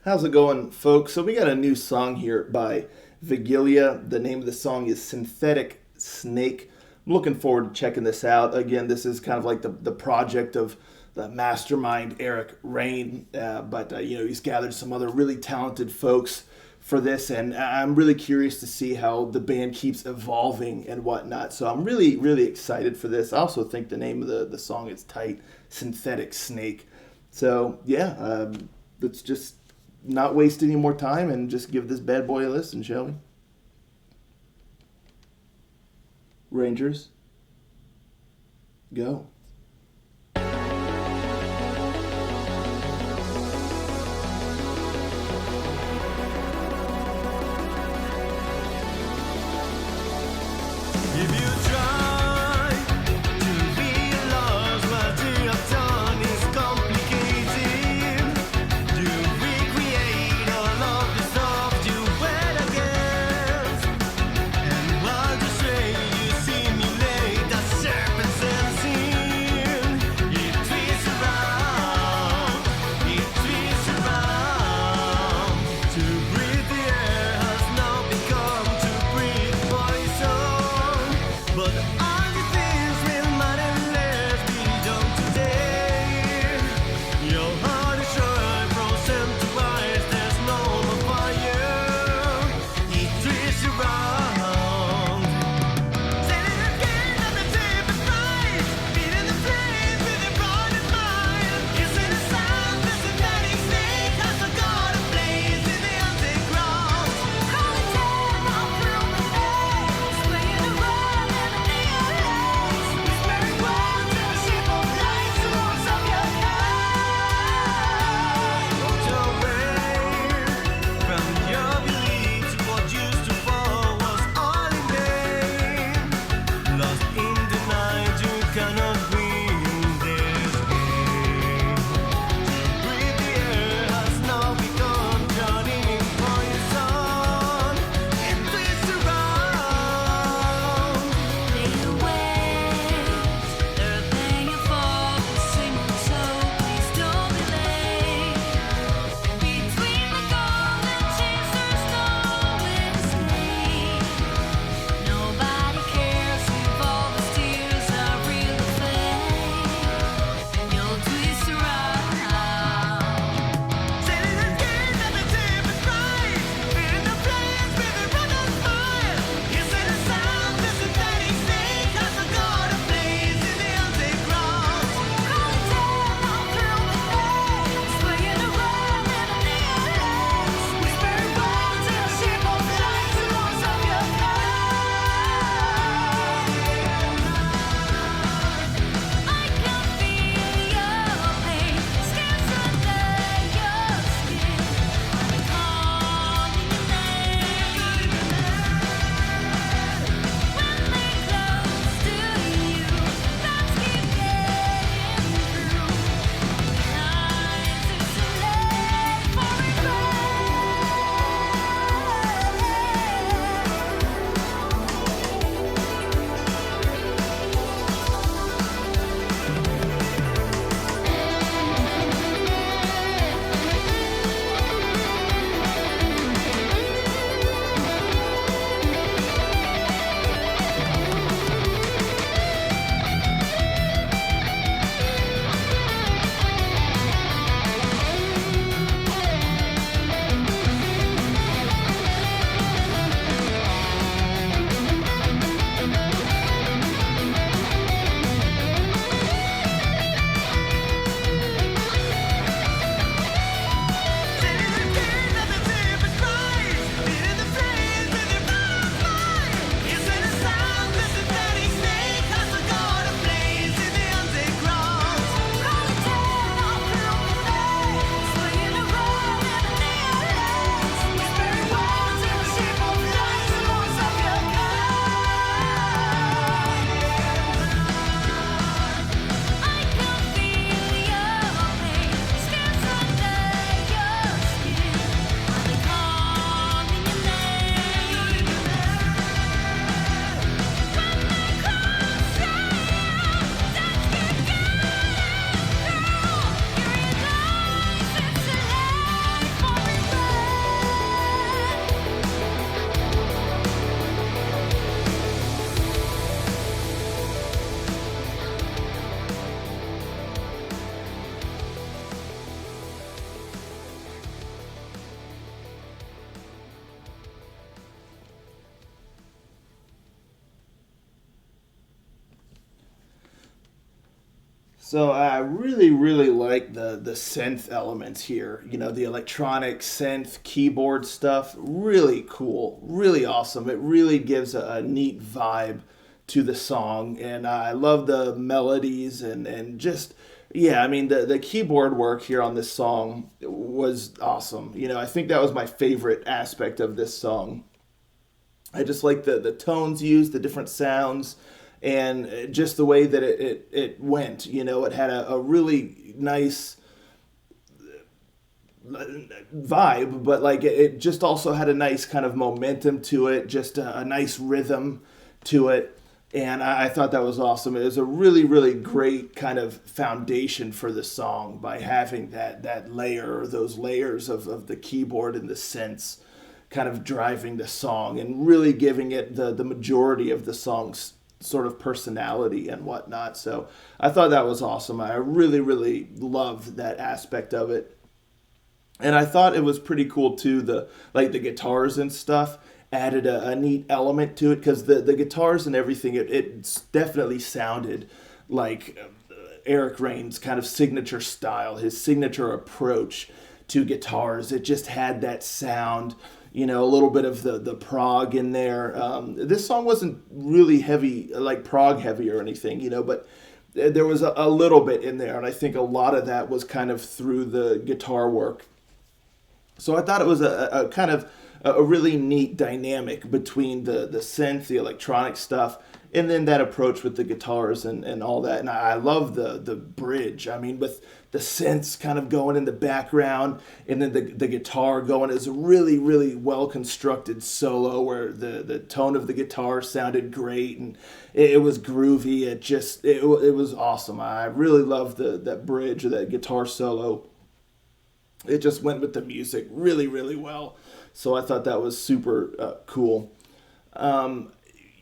How's it going, folks? So we got a new song here by Vigilia. The name of the song is Synthetic Snake. I'm looking forward to checking this out. Again, this is kind of like the project of the mastermind Eric Rain, but he's gathered some other really talented folks for this, and I'm really curious to see how the band keeps evolving and whatnot. So I'm really, really excited for this. I also think the name of the song is tight, Synthetic Snake. So yeah, let's just not waste any more time and just give this bad boy a listen, shall we? Rangers, go. If you try to realize what you have done is complicated, you recreate all of the stuff you went against, and while you say you simulate a serpent sensing, So I really, really like the synth elements here. You know, the electronic synth keyboard stuff. Really cool, really awesome. It really gives a neat vibe to the song, and I love the melodies and just yeah. I mean, the keyboard work here on this song was awesome. You know, I think that was my favorite aspect of this song. I just like the tones used, the different sounds, and just the way that it went. You know, it had a really nice vibe, but like it just also had a nice kind of momentum to it, just a nice rhythm to it. And I thought that was awesome. It was a really, really great kind of foundation for the song by having that layer, or those layers of the keyboard and the synths kind of driving the song and really giving it the majority of the song's sort of personality and whatnot. So I thought that was awesome. I really, really loved that aspect of it. And I thought it was pretty cool too. The like the guitars and stuff added a neat element to it because the guitars and everything it definitely sounded like Eric Rain's kind of signature style, his signature approach to guitars. It just had that sound, you know, a little bit of the prog in there. This song wasn't really heavy, like prog heavy or anything, you know, but there was a little bit in there, and I think a lot of that was kind of through the guitar work. So I thought it was a kind of a really neat dynamic between the synth, the electronic stuff, and then that approach with the guitars and all that. And I love the bridge. I mean, with the synths kind of going in the background and then the guitar going is a really, really well constructed solo where the tone of the guitar sounded great and it was groovy. It was awesome. I really loved that bridge or that guitar solo. It just went with the music really, really well. So I thought that was super cool. Um,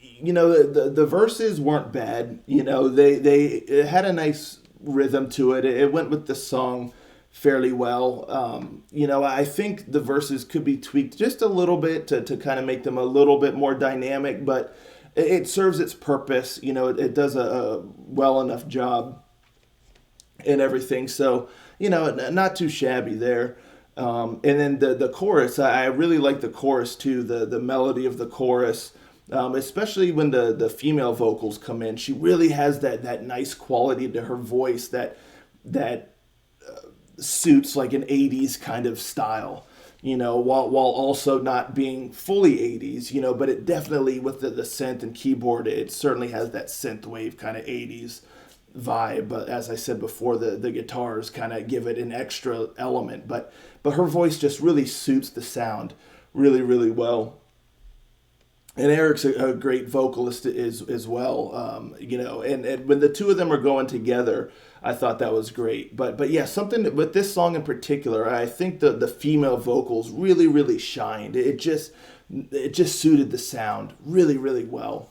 you know, the verses weren't bad. You know, they it had a nice rhythm to it. It went with the song fairly well. You know, I think the verses could be tweaked just a little bit to kind of make them a little bit more dynamic, but it serves its purpose. You know, it does a well enough job and everything. So, you know, not too shabby there. And then the chorus, I really like the chorus too, the melody of the chorus, especially when the female vocals come in. She really has that nice quality to her voice that suits like an 80s kind of style, you know, while also not being fully 80s, you know, but it definitely with the synth and keyboard, it certainly has that synth wave kind of 80s vibe. But as I said before, the guitars kind of give it an extra element, but her voice just really suits the sound really, really well. And Eric's a great vocalist as well, you know. And when the two of them are going together, I thought that was great. But yeah, something with this song in particular, I think the female vocals really, really shined. It just suited the sound really, really well.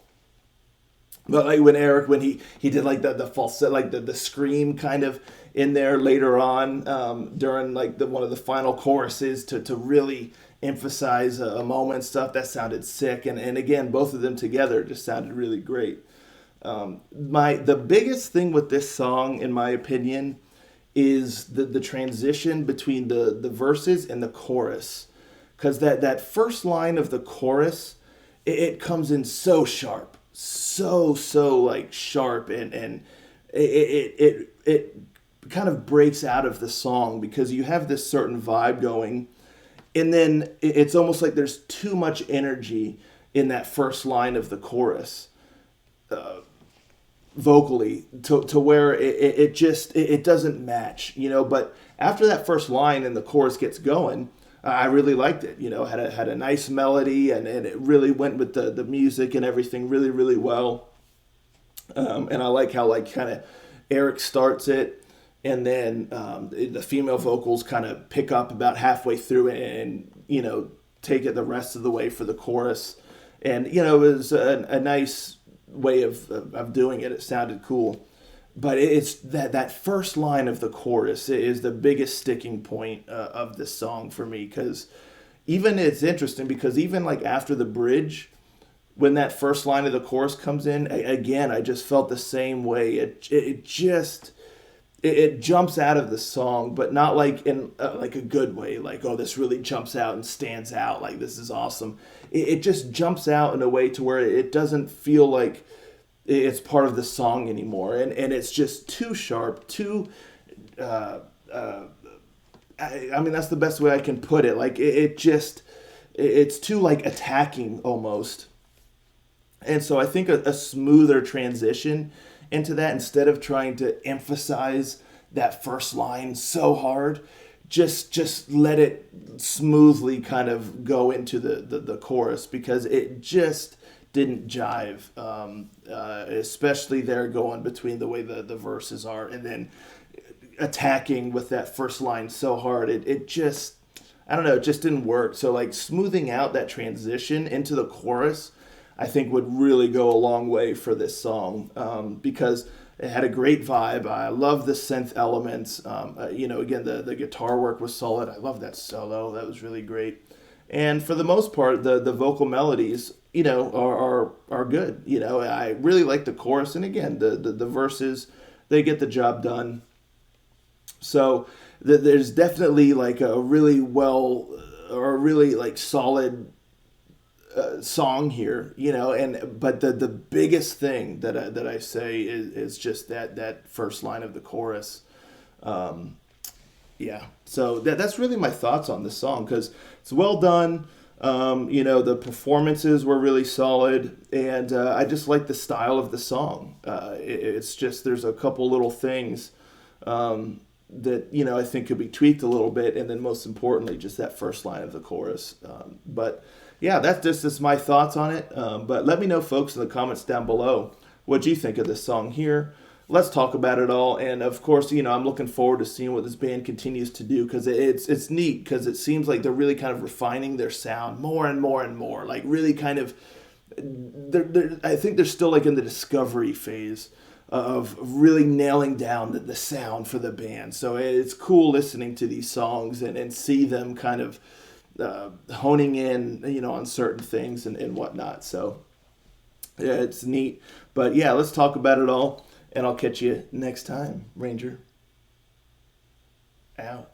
But like when he did like the falsetto, like the scream kind of in there later on, during like the one of the final choruses to really emphasize a moment and stuff, that sounded sick. And again, both of them together just sounded really great. The biggest thing with this song, in my opinion, is the transition between the verses and the chorus, because that first line of the chorus, it comes in so sharp, so like sharp, and it kind of breaks out of the song because you have this certain vibe going, and then it's almost like there's too much energy in that first line of the chorus, vocally, to where it doesn't match, you know. But after that first line and the chorus gets going, I really liked it. You know, had a nice melody, and it really went with the music and everything really, really well. And I like how like kind of Eric starts it, and then the female vocals kind of pick up about halfway through and you know take it the rest of the way for the chorus. And you know it was a nice way of doing it. It sounded cool. But it's that first line of the chorus is the biggest sticking point of this song for me, because even it's interesting because even like after the bridge, when that first line of the chorus comes in again, I just felt the same way. It just it jumps out of the song, but not like in like a good way. Like, oh, this really jumps out and stands out. Like, this is awesome. It just jumps out in a way to where it doesn't feel like it's part of the song anymore, and it's just too sharp, too. Uh, uh, I mean, that's the best way I can put it. Like, it just it's too like attacking almost. And so I think a smoother transition into that, instead of trying to emphasize that first line so hard, just let it smoothly kind of go into the chorus, because it just didn't jive, especially there going between the way the verses are, and then attacking with that first line so hard. It just, I don't know, it just didn't work. So like smoothing out that transition into the chorus, I think would really go a long way for this song, because it had a great vibe. I love the synth elements. Again, the guitar work was solid. I love that solo. That was really great. And for the most part, the vocal melodies, are good. I really like the chorus. And again, the verses, they get the job done. So there's definitely like a really well, or a really like solid song here, but the biggest thing that I say is just that first line of the chorus. Yeah, so that's really my thoughts on this song, because it's well done. The performances were really solid, and I just like the style of the song. It's just, there's a couple little things that I think could be tweaked a little bit, and then most importantly, just that first line of the chorus. But yeah, that's just my thoughts on it. But let me know, folks, in the comments down below, what you think of this song here. Let's talk about it all. And of course, I'm looking forward to seeing what this band continues to do, because it's neat, because it seems like they're really kind of refining their sound more and more and more. Like really kind of, I think they're still like in the discovery phase of really nailing down the sound for the band. So it's cool listening to these songs and see them kind of honing in, on certain things and whatnot. So yeah, it's neat. But yeah, let's talk about it all, and I'll catch you next time. Ranger out.